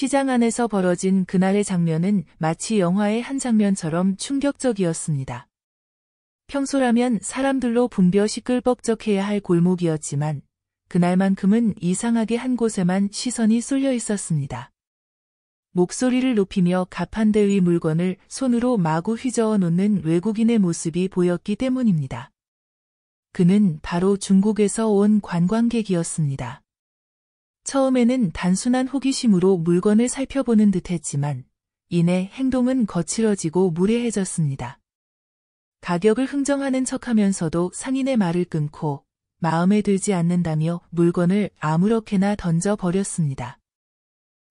시장 안에서 벌어진 그날의 장면은 마치 영화의 한 장면처럼 충격적이었습니다. 평소라면 사람들로 붐벼 시끌벅적해야 할 골목이었지만 그날만큼은 이상하게 한 곳에만 시선이 쏠려 있었습니다. 목소리를 높이며 가판대의 물건을 손으로 마구 휘저어 놓는 외국인의 모습이 보였기 때문입니다. 그는 바로 중국에서 온 관광객이었습니다. 처음에는 단순한 호기심으로 물건을 살펴보는 듯했지만 이내 행동은 거칠어지고 무례해졌습니다. 가격을 흥정하는 척하면서도 상인의 말을 끊고 마음에 들지 않는다며 물건을 아무렇게나 던져버렸습니다.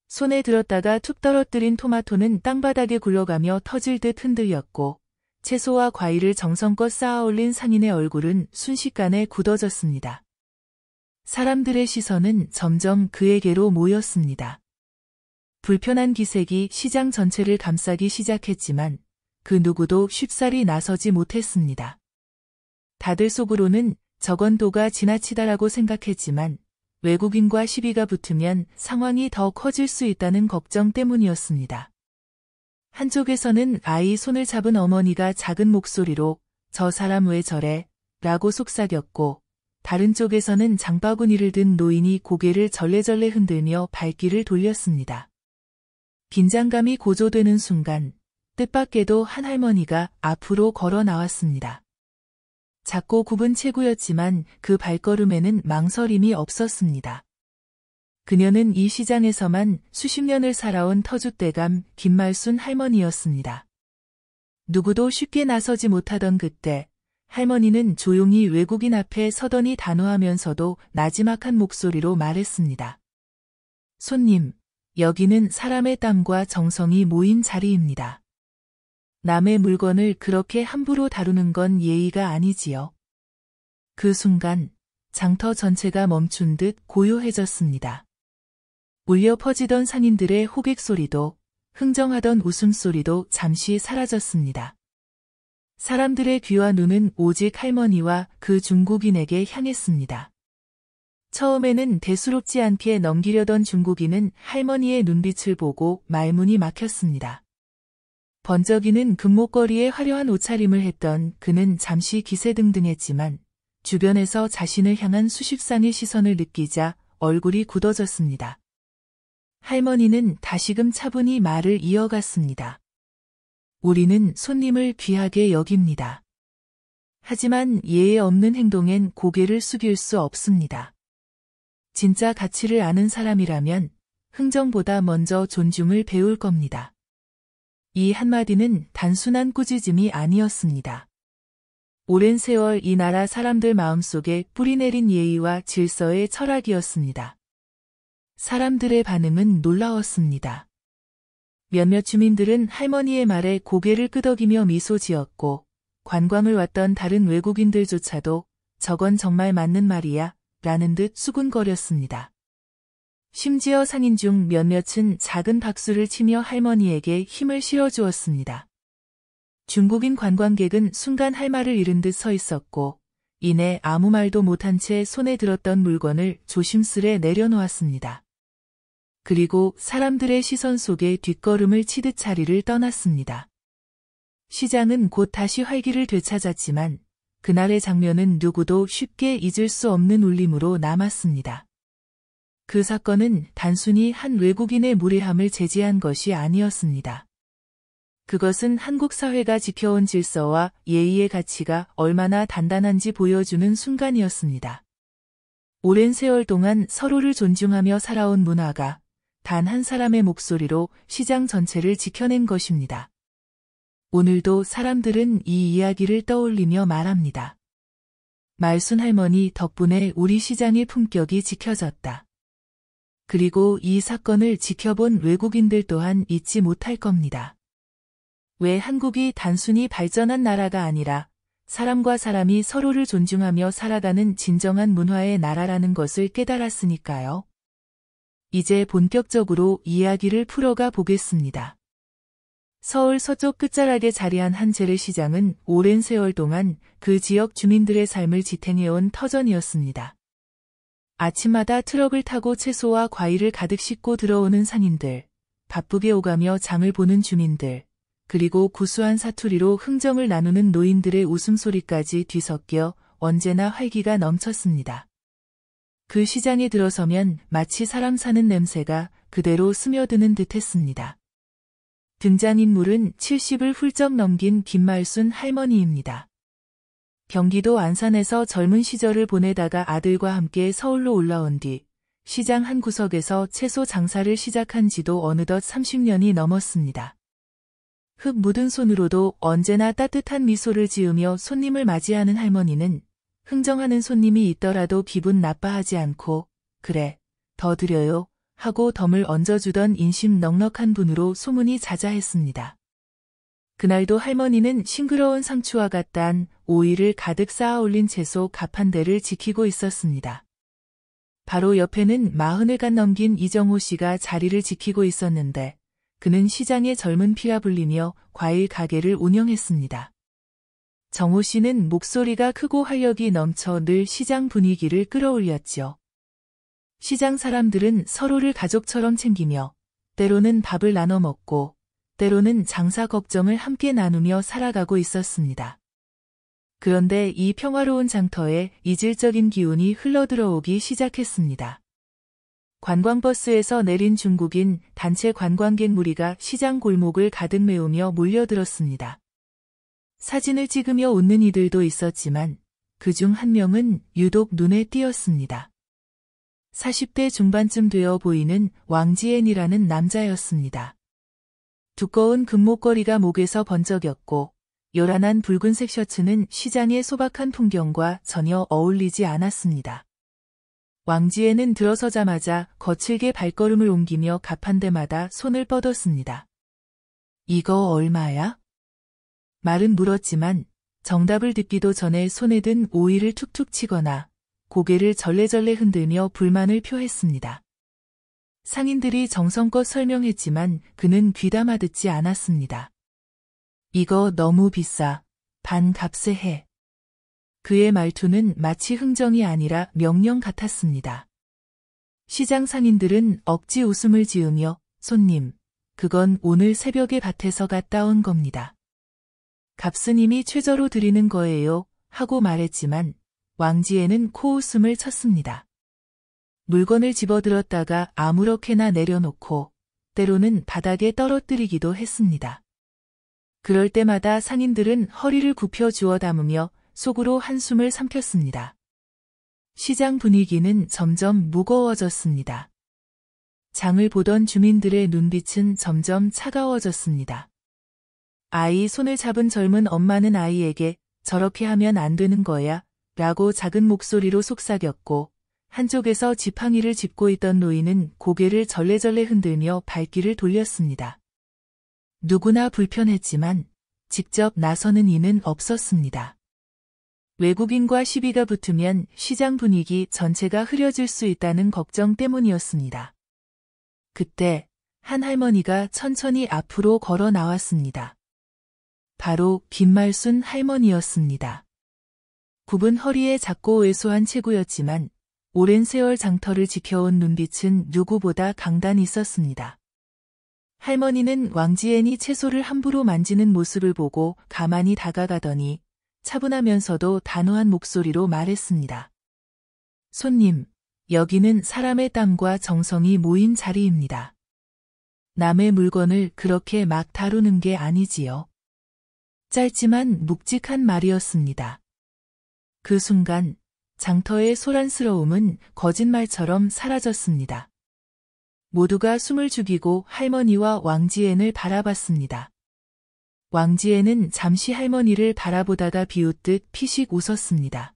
손에 들었다가 툭 떨어뜨린 토마토는 땅바닥에 굴러가며 터질 듯 흔들렸고 채소와 과일을 정성껏 쌓아 올린 상인의 얼굴은 순식간에 굳어졌습니다. 사람들의 시선은 점점 그에게로 모였습니다. 불편한 기색이 시장 전체를 감싸기 시작했지만 그 누구도 쉽사리 나서지 못했습니다. 다들 속으로는 저건도가 지나치다라고 생각했지만 외국인과 시비가 붙으면 상황이 더 커질 수 있다는 걱정 때문이었습니다. 한쪽에서는 아이 손을 잡은 어머니가 작은 목소리로 "저 사람 왜 저래?" 라고 속삭였고 다른 쪽에서는 장바구니를 든 노인이 고개를 절레절레 흔들며 발길을 돌렸습니다. 긴장감이 고조되는 순간 뜻밖에도 한 할머니가 앞으로 걸어 나왔습니다. 작고 굽은 체구였지만 그 발걸음에는 망설임이 없었습니다. 그녀는 이 시장에서만 수십 년을 살아온 터줏대감 김말순 할머니였습니다. 누구도 쉽게 나서지 못하던 그때 할머니는 조용히 외국인 앞에 서더니 단호하면서도 나지막한 목소리로 말했습니다. "손님, 여기는 사람의 땀과 정성이 모인 자리입니다. 남의 물건을 그렇게 함부로 다루는 건 예의가 아니지요." 그 순간 장터 전체가 멈춘 듯 고요해졌습니다. 울려 퍼지던 상인들의 호객 소리도 흥정하던 웃음소리도 잠시 사라졌습니다. 사람들의 귀와 눈은 오직 할머니와 그 중국인에게 향했습니다. 처음에는 대수롭지 않게 넘기려던 중국인은 할머니의 눈빛을 보고 말문이 막혔습니다. 번쩍이는 금목걸이에 화려한 옷차림을 했던 그는 잠시 기세등등했지만 주변에서 자신을 향한 수십 쌍의 시선을 느끼자 얼굴이 굳어졌습니다. 할머니는 다시금 차분히 말을 이어갔습니다. "우리는 손님을 귀하게 여깁니다. 하지만 예의 없는 행동엔 고개를 숙일 수 없습니다. 진짜 가치를 아는 사람이라면 흥정보다 먼저 존중을 배울 겁니다." 이 한마디는 단순한 꾸짖음이 아니었습니다. 오랜 세월 이 나라 사람들 마음속에 뿌리내린 예의와 질서의 철학이었습니다. 사람들의 반응은 놀라웠습니다. 몇몇 주민들은 할머니의 말에 고개를 끄덕이며 미소 지었고 관광을 왔던 다른 외국인들조차도 "저건 정말 맞는 말이야" 라는 듯 수군거렸습니다. 심지어 상인 중 몇몇은 작은 박수를 치며 할머니에게 힘을 실어주었습니다. 중국인 관광객은 순간 할 말을 잃은 듯 서 있었고 이내 아무 말도 못한 채 손에 들었던 물건을 조심스레 내려놓았습니다. 그리고 사람들의 시선 속에 뒷걸음을 치듯 자리를 떠났습니다. 시장은 곧 다시 활기를 되찾았지만 그날의 장면은 누구도 쉽게 잊을 수 없는 울림으로 남았습니다. 그 사건은 단순히 한 외국인의 무례함을 제지한 것이 아니었습니다. 그것은 한국 사회가 지켜온 질서와 예의의 가치가 얼마나 단단한지 보여주는 순간이었습니다. 오랜 세월 동안 서로를 존중하며 살아온 문화가 단 한 사람의 목소리로 시장 전체를 지켜낸 것입니다. 오늘도 사람들은 이 이야기를 떠올리며 말합니다. 말순 할머니 덕분에 우리 시장의 품격이 지켜졌다. 그리고 이 사건을 지켜본 외국인들 또한 잊지 못할 겁니다. 왜 한국이 단순히 발전한 나라가 아니라 사람과 사람이 서로를 존중하며 살아가는 진정한 문화의 나라라는 것을 깨달았으니까요. 이제 본격적으로 이야기를 풀어가 보겠습니다. 서울 서쪽 끝자락에 자리한 한 재래시장은 오랜 세월 동안 그 지역 주민들의 삶을 지탱해온 터전이었습니다. 아침마다 트럭을 타고 채소와 과일을 가득 싣고 들어오는 상인들, 바쁘게 오가며 장을 보는 주민들, 그리고 구수한 사투리로 흥정을 나누는 노인들의 웃음소리까지 뒤섞여 언제나 활기가 넘쳤습니다. 그 시장에 들어서면 마치 사람 사는 냄새가 그대로 스며드는 듯했습니다. 등장인물은 70을 훌쩍 넘긴 김말순 할머니입니다. 경기도 안산에서 젊은 시절을 보내다가 아들과 함께 서울로 올라온 뒤 시장 한 구석에서 채소 장사를 시작한 지도 어느덧 30년이 넘었습니다. 흙 묻은 손으로도 언제나 따뜻한 미소를 지으며 손님을 맞이하는 할머니는 흥정하는 손님이 있더라도 기분 나빠하지 않고 그래, 더 드려요 하고 덤을 얹어주던 인심 넉넉한 분으로 소문이 자자했습니다. 그날도 할머니는 싱그러운 상추와 같단 오이를 가득 쌓아 올린 채소 갑 한 대를 지키고 있었습니다. 바로 옆에는 40을 갓 넘긴 이정호 씨가 자리를 지키고 있었는데 그는 시장의 젊은 피라 불리며 과일 가게를 운영했습니다. 정호 씨는 목소리가 크고 활력이 넘쳐 늘 시장 분위기를 끌어올렸죠. 시장 사람들은 서로를 가족처럼 챙기며 때로는 밥을 나눠 먹고 때로는 장사 걱정을 함께 나누며 살아가고 있었습니다. 그런데 이 평화로운 장터에 이질적인 기운이 흘러들어오기 시작했습니다. 관광버스에서 내린 중국인 단체 관광객 무리가 시장 골목을 가득 메우며 몰려들었습니다. 사진을 찍으며 웃는 이들도 있었지만 그중 한 명은 유독 눈에 띄었습니다. 40대 중반쯤 되어 보이는 왕지엔이라는 남자였습니다. 두꺼운 금목걸이가 목에서 번쩍였고 요란한 붉은색 셔츠는 시장의 소박한 풍경과 전혀 어울리지 않았습니다. 왕지엔은 들어서자마자 거칠게 발걸음을 옮기며 갑 한 대마다 손을 뻗었습니다. 이거 얼마야? 말은 물었지만 정답을 듣기도 전에 손에 든 오이를 툭툭 치거나 고개를 절레절레 흔들며 불만을 표했습니다. 상인들이 정성껏 설명했지만 그는 귀담아 듣지 않았습니다. 이거 너무 비싸. 반값에 해. 그의 말투는 마치 흥정이 아니라 명령 같았습니다. 시장 상인들은 억지 웃음을 지으며 손님, 그건 오늘 새벽에 밭에서 갔다 온 겁니다. 값은 이미 최저로 드리는 거예요 하고 말했지만 왕지에는 코웃음을 쳤습니다. 물건을 집어들었다가 아무렇게나 내려놓고 때로는 바닥에 떨어뜨리기도 했습니다. 그럴 때마다 상인들은 허리를 굽혀 주워 담으며 속으로 한숨을 삼켰습니다. 시장 분위기는 점점 무거워졌습니다. 장을 보던 주민들의 눈빛은 점점 차가워졌습니다. 아이 손을 잡은 젊은 엄마는 아이에게 저렇게 하면 안 되는 거야 라고 작은 목소리로 속삭였고 한쪽에서 지팡이를 짚고 있던 노인은 고개를 절레절레 흔들며 발길을 돌렸습니다. 누구나 불편했지만 직접 나서는 이는 없었습니다. 외국인과 시비가 붙으면 시장 분위기 전체가 흐려질 수 있다는 걱정 때문이었습니다. 그때 한 할머니가 천천히 앞으로 걸어 나왔습니다. 바로 김말순 할머니였습니다. 굽은 허리에 작고 왜소한 체구였지만 오랜 세월 장터를 지켜온 눈빛은 누구보다 강단이 있었습니다. 할머니는 왕지엔이 채소를 함부로 만지는 모습을 보고 가만히 다가가더니 차분하면서도 단호한 목소리로 말했습니다. 손님, 여기는 사람의 땀과 정성이 모인 자리입니다. 남의 물건을 그렇게 막 다루는 게 아니지요. 짧지만 묵직한 말이었습니다. 그 순간 장터의 소란스러움은 거짓말처럼 사라졌습니다. 모두가 숨을 죽이고 할머니와 왕지엔을 바라봤습니다. 왕지엔은 잠시 할머니를 바라보다가 비웃듯 피식 웃었습니다.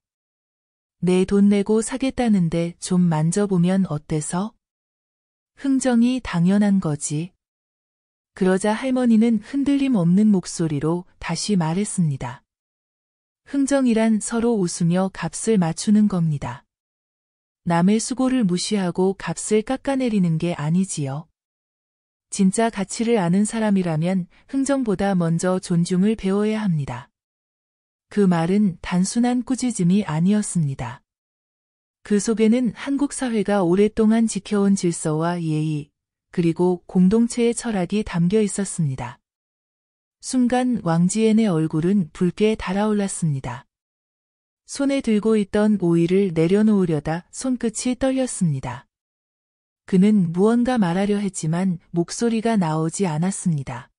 내 돈 내고 사겠다는데 좀 만져보면 어때서? 흥정이 당연한 거지. 그러자 할머니는 흔들림 없는 목소리로 다시 말했습니다. 흥정이란 서로 웃으며 값을 맞추는 겁니다. 남의 수고를 무시하고 값을 깎아내리는 게 아니지요. 진짜 가치를 아는 사람이라면 흥정보다 먼저 존중을 배워야 합니다. 그 말은 단순한 꾸짖음이 아니었습니다. 그 속에는 한국 사회가 오랫동안 지켜온 질서와 예의, 그리고 공동체의 철학이 담겨 있었습니다. 순간 왕지엔의 얼굴은 붉게 달아올랐습니다. 손에 들고 있던 오이를 내려놓으려다 손끝이 떨렸습니다. 그는 무언가 말하려 했지만 목소리가 나오지 않았습니다.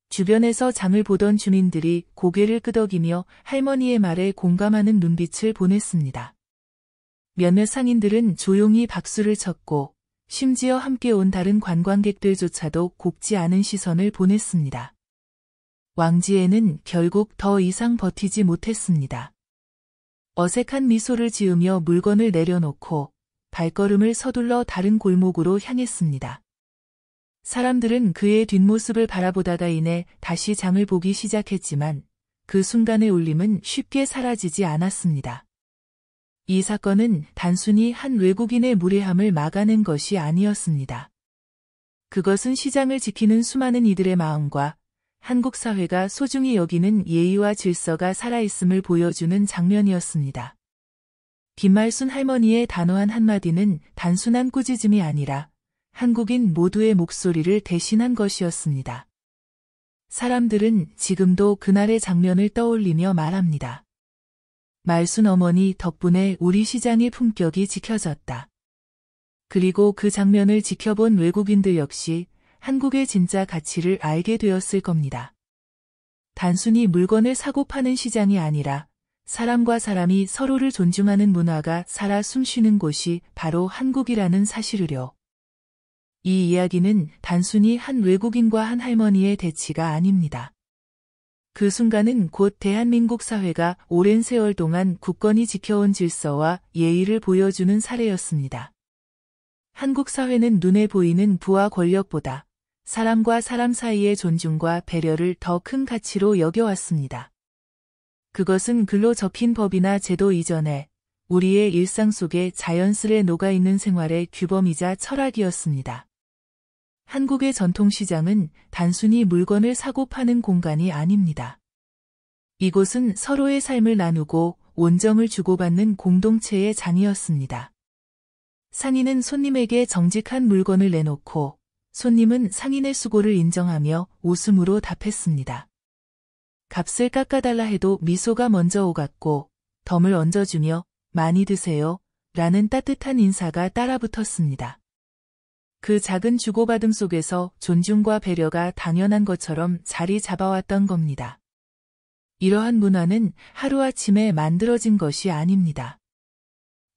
주변에서 장을 보던 주민들이 고개를 끄덕이며 할머니의 말에 공감하는 눈빛을 보냈습니다. 몇몇 상인들은 조용히 박수를 쳤고 심지어 함께 온 다른 관광객들조차도 곱지 않은 시선을 보냈습니다. 왕지에는 결국 더 이상 버티지 못했습니다. 어색한 미소를 지으며 물건을 내려놓고 발걸음을 서둘러 다른 골목으로 향했습니다. 사람들은 그의 뒷모습을 바라보다가 이내 다시 장을 보기 시작했지만 그 순간의 울림은 쉽게 사라지지 않았습니다. 이 사건은 단순히 한 외국인의 무례함을 막아낸 것이 아니었습니다. 그것은 시장을 지키는 수많은 이들의 마음과 한국 사회가 소중히 여기는 예의와 질서가 살아있음을 보여주는 장면이었습니다. 김말순 할머니의 단호한 한마디는 단순한 꾸짖음이 아니라 한국인 모두의 목소리를 대신한 것이었습니다. 사람들은 지금도 그날의 장면을 떠올리며 말합니다. 말순 어머니 덕분에 우리 시장의 품격이 지켜졌다. 그리고 그 장면을 지켜본 외국인들 역시 한국의 진짜 가치를 알게 되었을 겁니다. 단순히 물건을 사고 파는 시장이 아니라 사람과 사람이 서로를 존중하는 문화가 살아 숨쉬는 곳이 바로 한국이라는 사실을요. 이 이야기는 단순히 한 외국인과 한 할머니의 대치가 아닙니다. 그 순간은 곧 대한민국 사회가 오랜 세월 동안 굳건히 지켜온 질서와 예의를 보여주는 사례였습니다. 한국 사회는 눈에 보이는 부와 권력보다 사람과 사람 사이의 존중과 배려를 더 큰 가치로 여겨왔습니다. 그것은 글로 적힌 법이나 제도 이전에 우리의 일상 속에 자연스레 녹아있는 생활의 규범이자 철학이었습니다. 한국의 전통시장은 단순히 물건을 사고 파는 공간이 아닙니다. 이곳은 서로의 삶을 나누고 온정을 주고받는 공동체의 장이었습니다. 상인은 손님에게 정직한 물건을 내놓고 손님은 상인의 수고를 인정하며 웃음으로 답했습니다. 값을 깎아달라 해도 미소가 먼저 오갔고 덤을 얹어주며 많이 드세요 라는 따뜻한 인사가 따라붙었습니다. 그 작은 주고받음 속에서 존중과 배려가 당연한 것처럼 자리 잡아왔던 겁니다. 이러한 문화는 하루아침에 만들어진 것이 아닙니다.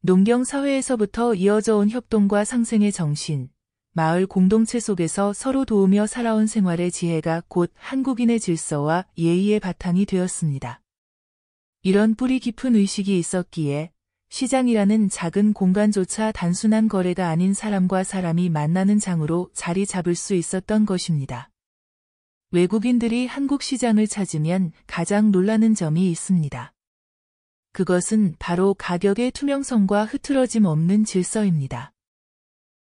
농경 사회에서부터 이어져 온 협동과 상생의 정신, 마을 공동체 속에서 서로 도우며 살아온 생활의 지혜가 곧 한국인의 질서와 예의의 바탕이 되었습니다. 이런 뿌리 깊은 의식이 있었기에 시장이라는 작은 공간조차 단순한 거래가 아닌 사람과 사람이 만나는 장으로 자리 잡을 수 있었던 것입니다. 외국인들이 한국 시장을 찾으면 가장 놀라는 점이 있습니다. 그것은 바로 가격의 투명성과 흐트러짐 없는 질서입니다.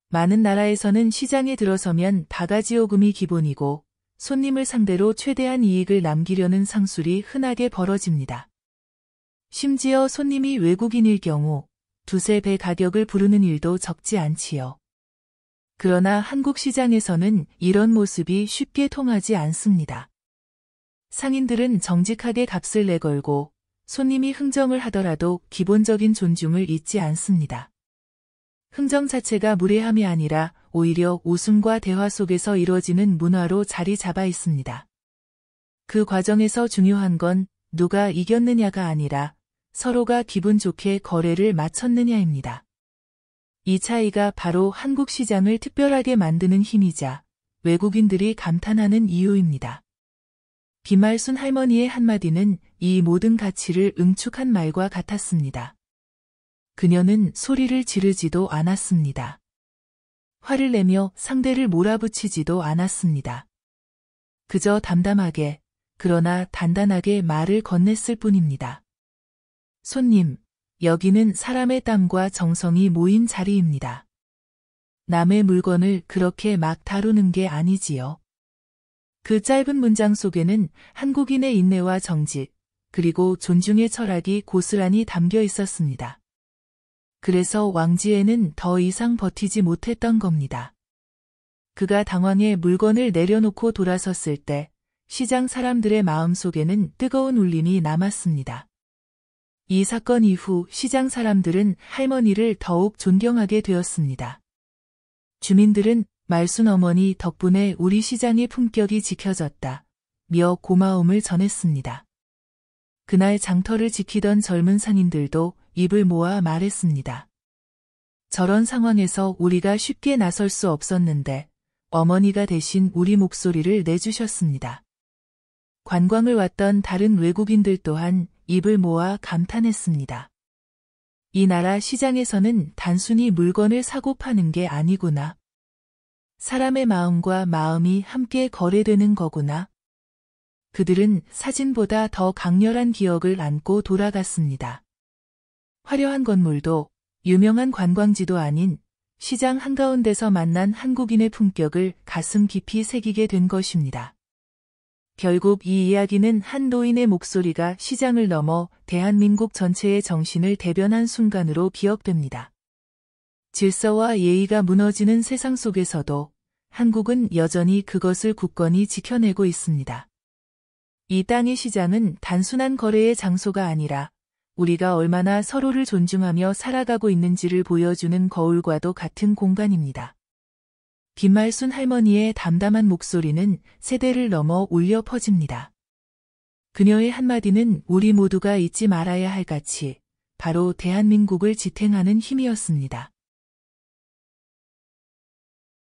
많은 나라에서는 시장에 들어서면 바가지 요금이 기본이고 손님을 상대로 최대한 이익을 남기려는 상술이 흔하게 벌어집니다. 심지어 손님이 외국인일 경우 두세 배 가격을 부르는 일도 적지 않지요. 그러나 한국 시장에서는 이런 모습이 쉽게 통하지 않습니다. 상인들은 정직하게 값을 내걸고 손님이 흥정을 하더라도 기본적인 존중을 잊지 않습니다. 흥정 자체가 무례함이 아니라 오히려 웃음과 대화 속에서 이루어지는 문화로 자리 잡아 있습니다. 그 과정에서 중요한 건 누가 이겼느냐가 아니라 서로가 기분 좋게 거래를 마쳤느냐입니다. 이 차이가 바로 한국 시장을 특별하게 만드는 힘이자 외국인들이 감탄하는 이유입니다. 김말순 할머니의 한마디는 이 모든 가치를 응축한 말과 같았습니다. 그녀는 소리를 지르지도 않았습니다. 화를 내며 상대를 몰아붙이지도 않았습니다. 그저 담담하게, 그러나 단단하게 말을 건넸을 뿐입니다. 손님, 여기는 사람의 땀과 정성이 모인 자리입니다. 남의 물건을 그렇게 막 다루는 게 아니지요. 그 짧은 문장 속에는 한국인의 인내와 정직, 그리고 존중의 철학이 고스란히 담겨 있었습니다. 그래서 왕지에는 더 이상 버티지 못했던 겁니다. 그가 당황해 물건을 내려놓고 돌아섰을 때 시장 사람들의 마음속에는 뜨거운 울림이 남았습니다. 이 사건 이후 시장 사람들은 할머니를 더욱 존경하게 되었습니다. 주민들은 말순 어머니 덕분에 우리 시장의 품격이 지켜졌다 며 고마움을 전했습니다. 그날 장터를 지키던 젊은 상인들도 입을 모아 말했습니다. 저런 상황에서 우리가 쉽게 나설 수 없었는데 어머니가 대신 우리 목소리를 내주셨습니다. 관광을 왔던 다른 외국인들 또한 입을 모아 감탄했습니다. 이 나라 시장에서는 단순히 물건을 사고 파는 게 아니구나. 사람의 마음과 마음이 함께 거래되는 거구나. 그들은 사진보다 더 강렬한 기억을 안고 돌아갔습니다. 화려한 건물도 유명한 관광지도 아닌 시장 한가운데서 만난 한국인의 품격을 가슴 깊이 새기게 된 것입니다. 결국 이 이야기는 한 노인의 목소리가 시장을 넘어 대한민국 전체의 정신을 대변한 순간으로 기억됩니다. 질서와 예의가 무너지는 세상 속에서도 한국은 여전히 그것을 굳건히 지켜내고 있습니다. 이 땅의 시장은 단순한 거래의 장소가 아니라 우리가 얼마나 서로를 존중하며 살아가고 있는지를 보여주는 거울과도 같은 공간입니다. 김말순 할머니의 담담한 목소리는 세대를 넘어 울려 퍼집니다. 그녀의 한마디는 우리 모두가 잊지 말아야 할 가치, 바로 대한민국을 지탱하는 힘이었습니다.